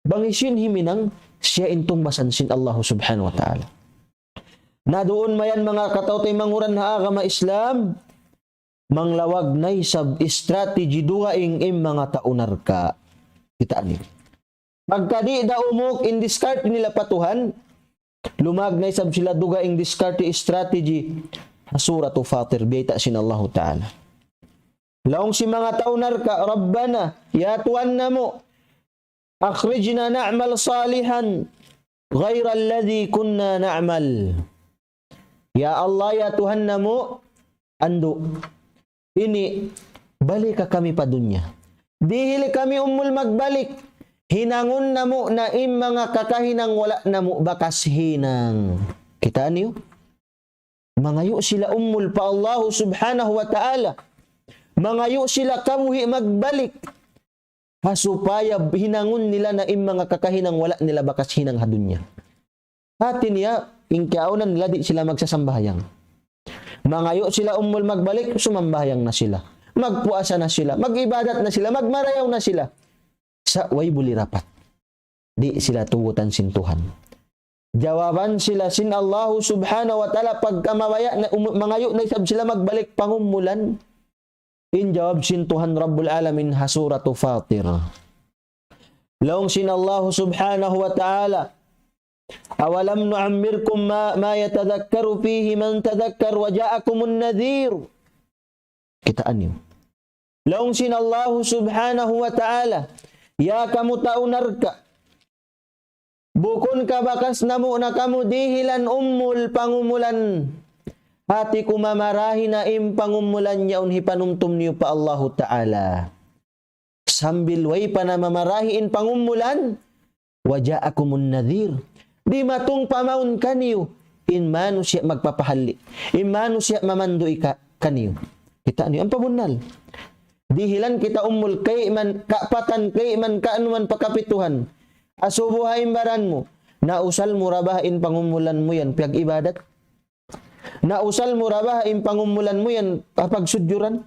Bang isin himinang siya intong basan sin Allah subhanahu wa ta'ala. Na doon mayan mga katawtay manguran na agama Islam. manglawag nay sab strategy duwaing mga taunar ka. Kita ani. Pagka di da umok in discard nila patuhan, lumagnay sab sila dugaing discard strategy. Suratu Fatir biyata sin Allah Ta'ala. Laong si mga taunar ka, Rabbana, ya Tuhan namo, akhrijna na'mal salihan ghayra alladhi kunna na'mal. Ya Allah, ya Tuhan namo, ando, ini, balik ka kami pa dunya. Dihili kami umul magbalik. Hinangon namo na mga kakahinang wala namo bakas hinang. Kita niyo? Mangayo sila umul pa Allah subhanahu wa ta'ala. Mangayo sila kamuhi magbalik. Supaya hinangon nila na mga kakahinang wala nila bakas hinang hadunya. Hati niya, ingkaunan nila di sila magsasambayang. Mangayo sila umul magbalik, sumambayang na sila. Magpuasa na sila, magibadat na sila, magmarayaw na sila. Sa way buli rapat. Di sila tugutan sin Tuhan. Jawaban sila sin Allah subhanahu wa ta'ala pagkamawaya na mangayo na isab sila magbalik pangumulan. In jawab sin Tuhan Rabbul Alamin Suratu Fatir. Laong sin Allah subhanahu wa ta'ala, awalam nu'ammirkum ma yatadhakkaru fihi man tadhakkar wa ja'akumun nadhir. Kitaan niyo. Laong sin Allah subhanahu wa ta'ala, ya kamu taunar ka, bukon ka bakas namo na kamu dihilan umul pangumulan. Hati ko mamarahi na pangumulan niya unhi panumtum niyo pa Allah Ta'ala. Sambil way pa na mamarahiin pangumulan, waja'akumun nadhir. Di matong pamaun kaniyo, inmano siya magpapahali. Inmano siya mamando kaniyo. Kita niyo, ang pabunal. Dihilan kita umul kay man kapatan kay man kaanuman pakapituhan. Asubuhay imbaran mo, nausal mo rabahin pangumulan mo yan pag ibadat. Nausal mo rabahin pangumulan mo yan pag sudyuran.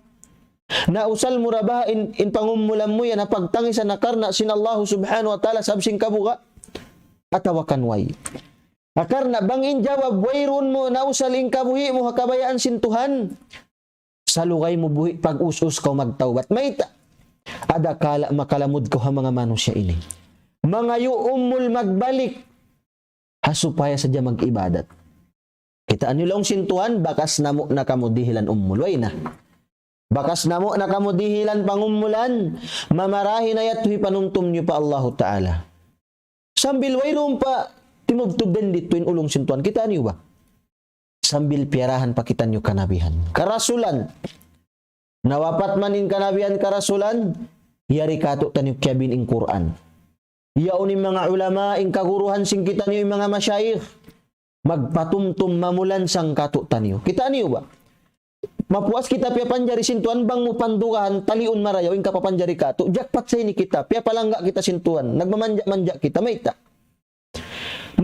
Nausal mo rabahin pangumulan mo yan pag tangisan na karna sin Allah subhanahu wa ta'ala sabsing kabuga. Atawakan way. Akarna bangin jawab wayrun mo nausal in kabuhi mo hakabayaan sin Tuhan. Salugay mo buhi pag us-us ka magtawbat. Mayta. Ada kala makalamod ko ha mga manusya ini. Mga umul magbalik. Hasupaya sadya mag-ibadat. Kitaan nyo lang sintuhan, bakas namo na kamo dihilan umulway na. Bakas namo na kamo dihilan pangumulan, mamarahin na yatuhi panumtum nyo pa Allah Ta'ala. Sambil wayroon pa, timubtub din dito yung ulong sintuhan. Kitaan nyo ba? Sambil piarahan pa kita nyo kanabihan. Karasulan. Nawapat man in kanabihan karasulan, yari kato tanyo kyabin in Quran. Yaon yung mga ulama, in kaguruhan sing kita nyo yung mga masyayikh. Magpatumtum mamulan sang kato tanyo. Kita niyo ba? Mapuas kita pia panjari sintuan bang mo pandugahan taliun marayaw in kapapanjari kato. Jakpat sa ini kita. Pia palangga kita sintuan. Nagmamanja-manja kita. Mayta.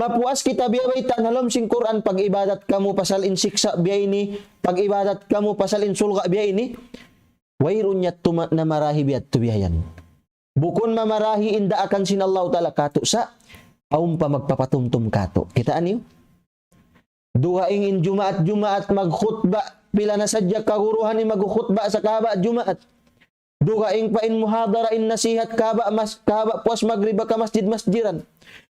Mapuas kita biya mayta nalom sing Quran pag ibadat kamu pasal in siksa biya ini. Pag ibadat kamu pasal in sulga biya ini. Wayrun niya na marahi biyat to biyayan. Bukon mamarahi inda akan sinallahu ta'ala kato sa aum pa magpapatumtum kato. Kitaan niyo? Duhaing in Jumaat magkhutba pila na sadya kaguruhan ni magkhutba sa kaba Jumaat. Duhaing pa in muhadara in nasihat kaba puas magriba ka masjiran.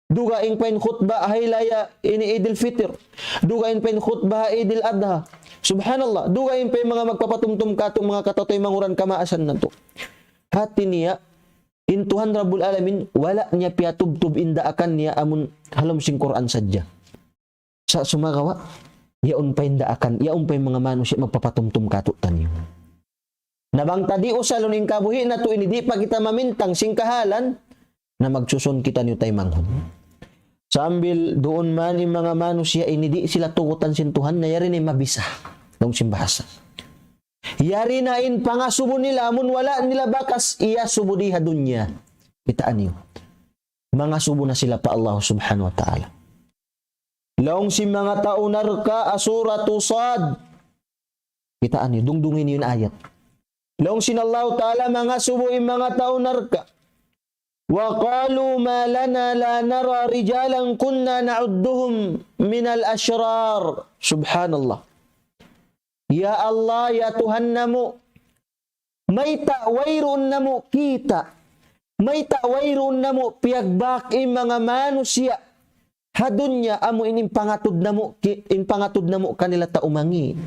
Duhaing pa in khutba haylaya ini Idul Fitr. Duhaing pa in khutba Idul Adha. Subhanallah. Duhaing pa in mga magpapatumtum kato mga katatoy manguran kamaasan nato. Hati niya in Tuhan Rabbul Alamin wala niya piatubtub inda akan niya amun halom sing Quran sadya. Sa sumagawa, yaon pa indaakan, yaon pa mga manusia magpapatumtum kato tanyo. Nabang tadi usalon in kabuhi na to ini di pa kita mamintang singkahalan na magsusun kita niyo tay manghon. Sambil doon man yung mga manusia ini di sila tugutan sin Tuhan na yari ni mabisa ng simbahasa. Yari na in pangasubo nila amun wala nila bakas iya subo di hadunya. Kitaan niyo. Mga subo na sila pa Allah subhanahu wa ta'ala. Laong si mga taunar ka Suratu Sad. Kitaan niyo, dungdungin niyo yung ayat. Laong sinallahu ta'ala mga subuin mga taunar ka. Wa qalu ma lana la nara rijalan kunna na'udduhum minal ashrar. Subhanallah. Ya Allah, ya Tuhan namo, may tawayron namo kita, may tawayron namo piagbak mga manusia, hadunya amo inimpangatud namo kanila taumangi.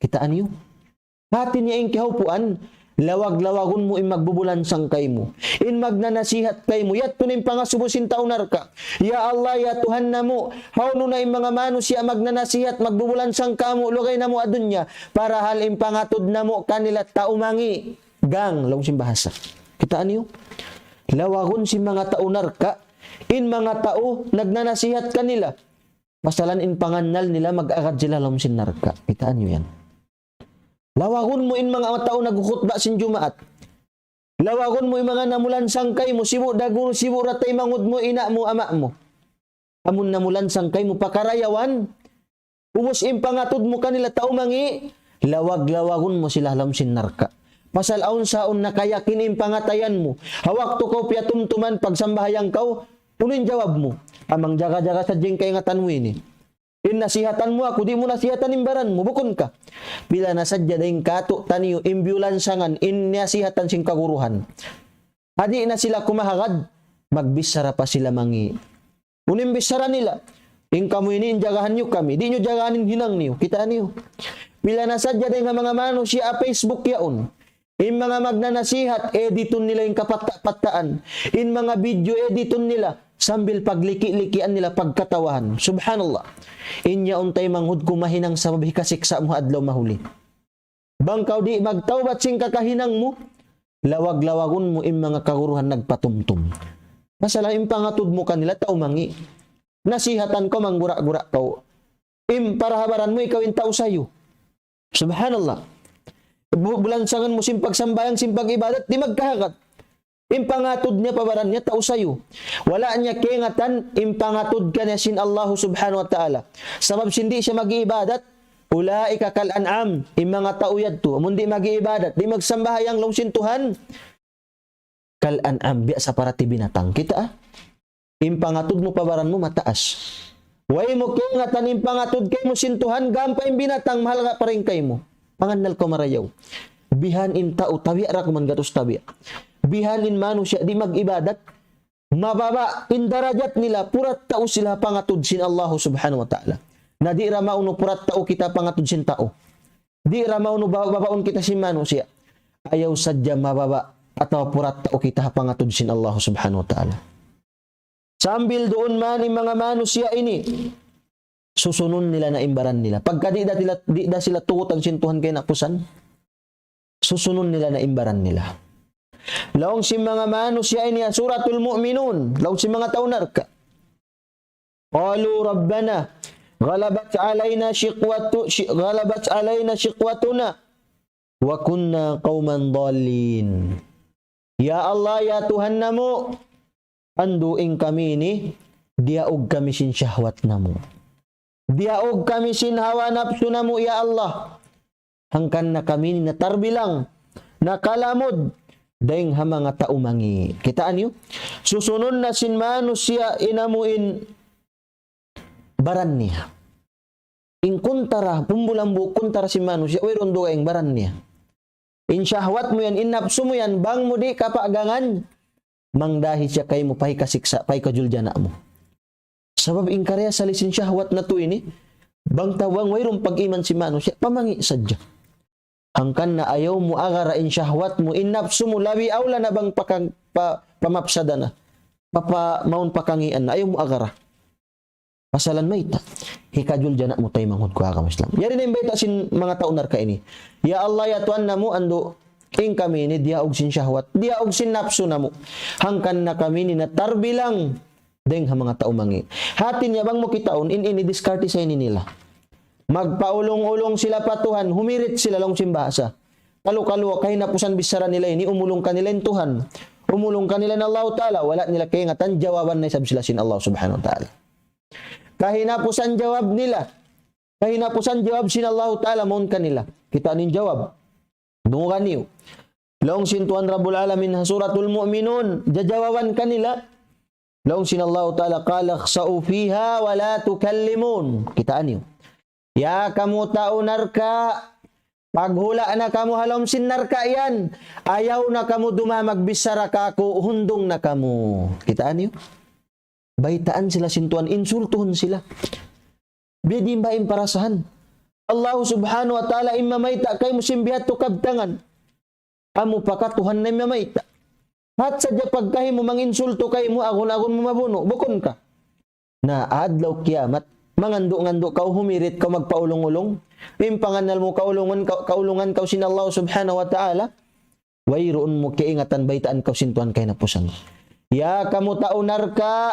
Kitaan niyo? Hatin niya yung kihapuan, lawag-lawagon mo magbubulan sangkay mo. In magnanasihat kay mo, yat tunin pangasubusin taunar ka. Ya Allah, ya Tuhan namo, hawno na yung mga manusia magnanasihat, magbubulan sangka mo, lugay na mo adunya, para halim pangatod namo kanila taumangi. Gang, long simbahasa. Kitaan niyo? Lawagon si mga taunar ka, in mga tao, nagnanasihat kanila. Masalan in panganal nila, mag-agad sila long sinarka. Kitaan niyo yan? Lawagon mo in mga tao nagukutba sin Jumaat. Lawagon mo in mga namulan sangkay mo, sibu daguro, sibu ratay mangud mo, ina mo, ama mo. Amun namulan sangkay mo, pakarayawan. Ubos in pangatod mo kanila tao mangi, lawag-lawagon mo sila lam sin narka. Pasal aun saon na kayakin in pangatayan mo. Hawak to ko piatumtuman pagsambahayang kau, unin jawab mo. Amang jaga-jaga sa jeng kay nga tanwini. In nasihatan mo ako, di mo nasihatan imbaran mo, bukon ka. Bila nasadya dahing kato, taniyo, imbulansangan, in nasihatan sing kaguruhan. Adi na sila kumahagad, magbisara pa sila mangi. Unimbisara nila, in kamu ini, injagahan nyo kami, di nyo jagahanin hinang niyo, kita niyo. Bila nasadya dahing mga manusia, Facebook yaon, in mga magnanasihat, editon nila yung kapataan, in mga video editon nila, sambil pagliki-likian nila pagkatawahan. Subhanallah. Inya untay manghud kumahinang sa mabikasiksa mo adlaw mahuli. Bangkaw di magtawbat sing kakahinang mo, lawag-lawagon mo in mga kaguruhan nagpatumtum. Masala impangatud mo kanila tao mangi. Nasihatan ko manggura-gura tao. Parahabaran mo ikaw in tao sayo. Subhanallah. Bulansangan mo simpagsambayang, simpag-ibadat, di magkahagat. Impangatod niya pabaran niya tao sayo. Wala niya kengatan, impangatod ka niya sin Allah subhanahu wa ta'ala. Sabab hindi siya mag-iibadat, ulaika kal an'am, mga tao yadto. Mundi mag-iibadat, di magsambahayang longsin Tuhan. Kal an'am, biya sa parati binatang. Kita impangatod mo pabaran mo mataas. Way mo kengatan, impangatod kay mo sin Tuhan, gampay binatang, mahal ka pa rin kay mo. Pangandal ko marayaw. Bihan in tao, tabi ara kuman gatos tabi. Bihanin manusia di mag-ibadat, mababa in darajat nila, purat tao sila pangatod sin Allah subhanahu wa ta'ala. Na di ra mauno purat tao kita pangatod sin tao. Di ra mauno babaon kita sin manusia. Ayaw sadya mababa atau purat tao kita pangatod sin Allah subhanahu wa ta'ala. Sambil doon man yung mga manusia ini, susunod nila na imbaran nila. Pagka di da sila tukutan sin Tuhan kay napusan, susunod nila na imbaran nila. Laong si mga manusia ini suratul mu'minun, laong si mga taunar ka. Qalu rabbana ghalabat alaina shiqwatuna wa kunna qauman dhalin. Ya Allah, ya Tuhan namo, anduing kami ini, diaog kami sin syahwat namo. Diaog kami sin hawa nafsu namo, ya Allah. Hangkan na kami ni natarbilang, nakalamod, daing ha mga tao mangi. Kitaan niyo? Susunod na sin manusia inamuin baran niya. In kuntara, pumbulambu kuntara sin manusia, uy rondo kayong baran niya. In syahwat mo yan, in napsu mo yan, bang mo di kapagangan, mangdahi siya kay mo, pahi kasiksa, pahi kajuljana mo. Sabab in karya salisin syahwat na to ini, bang tawang wayrong pag-iman si manusia, pamangi sadya. Angkan na ayaw mo agarain syahwat mo, inapsu mo, labi awla na bang pamapsada na, maun pakangian na, ayaw mo agara. Pasalan may ita, hikajul dyan na mo tayo manghud ko agam Islam. Yari na yung baita sin mga taunar ka ini. Ya Allah, ya Tuhan na mo, ando, king kami ni, diaog sin syahwat, diaog sin napsu na mo. Hangkan na kami ni natarbilang, deng ha mga tao mangi. Hatin niya bang mo kitaon, ini diskarte sa ini nila. Magpaulong-ulong sila patuhan, humirit sila long simbasa. Kalu-kalu, kahit napusan bisara nila ini, umulong kanila in Tuhan. Umulong kanila na Allah Ta'ala, wala nila kayangatan, jawaban na isab sila sin Allah Subhanahu Wa Ta'ala. Kahit napusan jawab nila, kahit napusan jawab sin Allah Ta'ala, maun kanila. Kita nin jawab. Dungan niyo. Long sin Tuhan Rabbul Alamin, suratul mu'minun, jajawaban kanila. Long sin Allah Ta'ala, qala khsa'u fiha wa la tukallimun. Kita niyo. Ya kamu taunar ka, Paghula na kamo halom sinarka yan. Ayaw na kamo dumamagbisara kako, hundong na kamo. Kitaan niyo? Baitaan sila sintuan, insultuhon sila. Bidi ba imparasahan? Allah subhanahu wa ta'ala imamayta kay musimbihat to kabtangan. Amo pakatuhan na imamayta. At sadya pagkahi mo manginsulto kay mo, agon-agon mo mabuno, bukon ka. Na adlaw kiamat, mangando-ngando ka, humirit ka, magpaulong-ulong. Impanganal mo kaulungan ka sin Allah subhanahu wa ta'ala. Wayroon mo kiingatan baitaan ka sintuan kay napusan. Ya kamu taunar ka,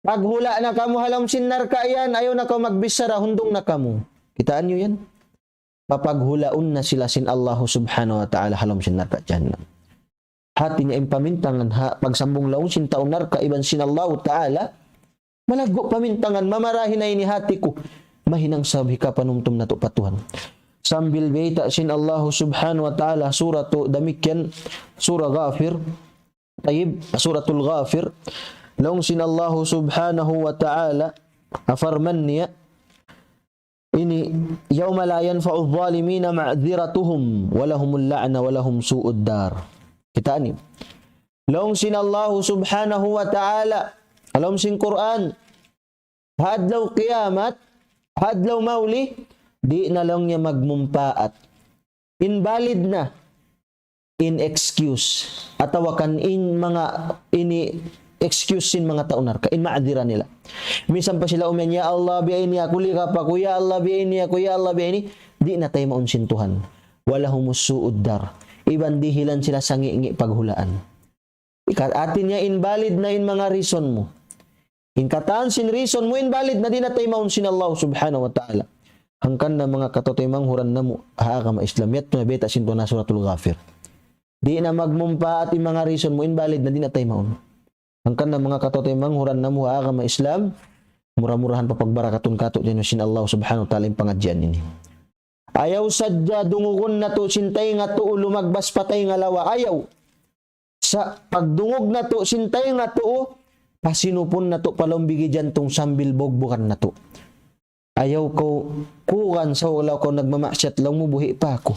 paghula na kamu halam sinar ka yan, ayaw na ka magbisara, hundong na kamu. Kitaan nyo yan? Papaghulaon na sila sin Allah subhanahu wa ta'ala halam sinar ka dyan. Hati niya impamintangan, pagsambong laon sin taunar ka, iban sin Allah ta'ala, malago pamintangan, mamarahin na ini hati ko. Mahinang sabi ka panumtum na to patuhan. Sambil baita sin Allah subhanahu wa ta'ala suratu damikyan surah Ghafir. Tayyib, suratul Ghafir. Laung sin Allah subhanahu wa ta'ala afarman niya ini yawma la yanfa'u adh-dhalimina ma'dhiratuhum wa lahumul la'na wa lahum su'ud dar. Kita ni. Laung sin Allah subhanahu wa ta'ala alam sin Quran hadlaw kiamat hadlaw mauli, di na lang niya magmumpaat. Invalid na. In excuse. Atawakan in mga ini-excuse sin mga taunar ka. In maadira nila. Minsan pa sila umyan, ya Allah bi'ini ako lika pa ko, ya Allah bi'ini ako, ya Allah bi'ini. Di na tayo maunsintuhan. Wala humusuud dar. Iban dihilan sila sa ngi paghulaan. Atin niya invalid na in mga reason mo. Inkataan sin reason mo invalid na di na tayo maunsin Allah subhanahu wa ta'ala. Hangkan na mga katotoy manghuran na mo haaka ma-islamiyat na beta sinto na suratul Ghafir. Di na magmumpa at yung mga reason mo invalid na di na tayo maun. Hangkan na mga katotoy manghuran na mo haaka ma-islam, murah-murahan pa pagbarakatun kato dyan sin Allah subhanahu wa ta'ala yung pangadyan ini. Ayaw sadya dungugon na to sintay nga to lumagbas patay nga lawa. Ayaw. Sa pagdungog na to sintay nga to pasinupon na to palombigi dyan tong sambil bogbukan na to. Ayaw ko kukan sa ulaw ko nagmamasyat lang mo buhi pa ako.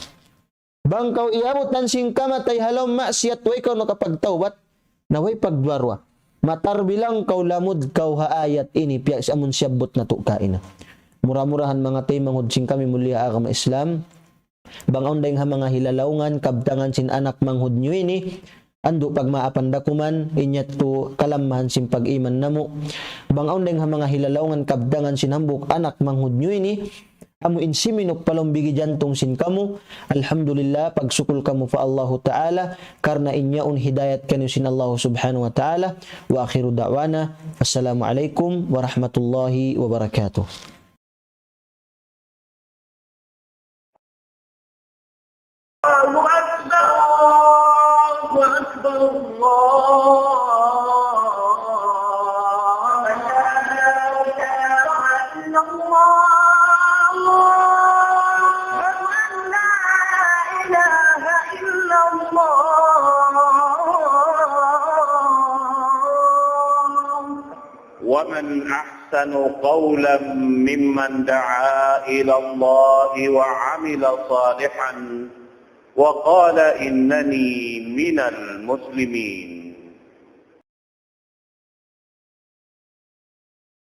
Bangkaw iamot ng singkamatay halaw masyat way kaw nakapagtawat na way pagdwarwa. Matarbilang kaw lamod kaw haayat ini piyak sa amon siyabot na to kaina. Mura-murahan mga tay mangod singkami mulia agama Islam. Bangaon dayng ha mga hilalawngan kabtangan sin anak manghud nyo ini. Ando pag maapandakuman, inyat to kalamahan sin pag-iman namo. Bangaon deng ha mga hilalawngan kabdangan sinambok anak manghud nyo ini. Amo insiminok palombigi jantong sin kamu. Alhamdulillah, pagsukul kamu fa Allahu Ta'ala. Karna inyaun hidayat kanyo sin Allah subhanahu wa ta'ala. Wa akhiru da'wana. Assalamualaikum warahmatullahi wabarakatuh. أكبر الله لا إله إلا الله لا إله إلا الله ومن أحسن قولا ممن دعا إلى الله وعمل صالحا وقال إنني من المسلمين